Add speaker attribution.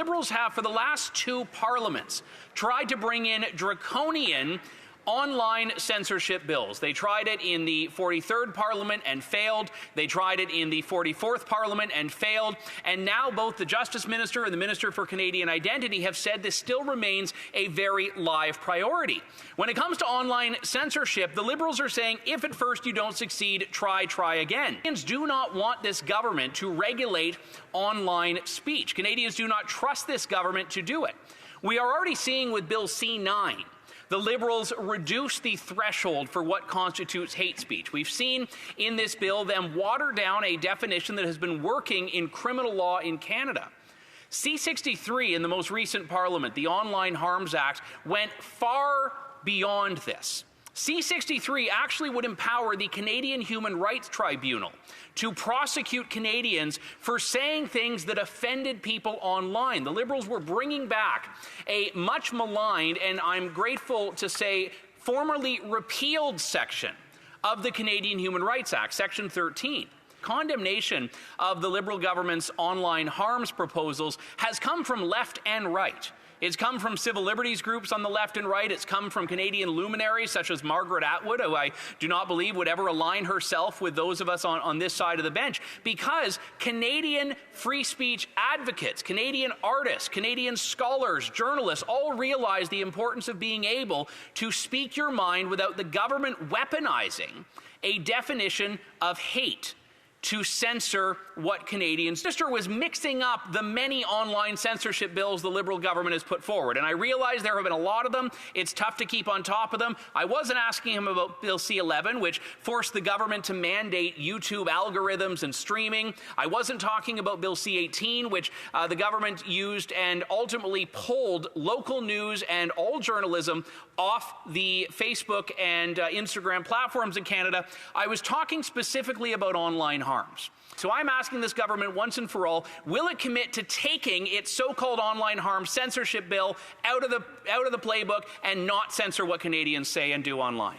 Speaker 1: Liberals have, for the last 2 parliaments, tried to bring in draconian online censorship bills. They tried it in the 43rd Parliament and failed. They tried it in the 44th Parliament and failed. And now both the Justice Minister and the Minister for Canadian Identity have said this still remains a very live priority. When it comes to online censorship, the Liberals are saying, if at first you don't succeed, try again. Canadians do not want this government to regulate online speech. Canadians do not trust this government to do it. We are already seeing with Bill C-9, the Liberals reduce the threshold for what constitutes hate speech. We've seen in this bill them water down a definition that has been working in criminal law in Canada. C-63 in the most recent Parliament, the Online Harms Act, went far beyond this. C-63 actually would empower the Canadian Human Rights Tribunal to prosecute Canadians for saying things that offended people online. The Liberals were bringing back a much maligned, and I'm grateful to say formerly repealed section of the Canadian Human Rights Act, Section 13. Condemnation of the Liberal government's online harms proposals has come from left and right. It's come from civil liberties groups on the left and right. It's come from Canadian luminaries such as Margaret Atwood, who I do not believe would ever align herself with those of us on this side of the bench, because Canadian free speech advocates, Canadian artists, Canadian scholars, journalists all realize the importance of being able to speak your mind without the government weaponizing a definition of hate to censor what Canadians. Minister was mixing up the many online censorship bills the Liberal government has put forward. And I realize there have been a lot of them. It's tough to keep on top of them. I wasn't asking him about Bill C-11, which forced the government to mandate YouTube algorithms and streaming. I wasn't talking about Bill C-18, which the government used and ultimately pulled local news and all journalism off the Facebook and Instagram platforms in Canada. I was talking specifically about online harms. So I'm asking this government once and for all, will it commit to taking its so-called online harm censorship bill out of the playbook and not censor what Canadians say and do online?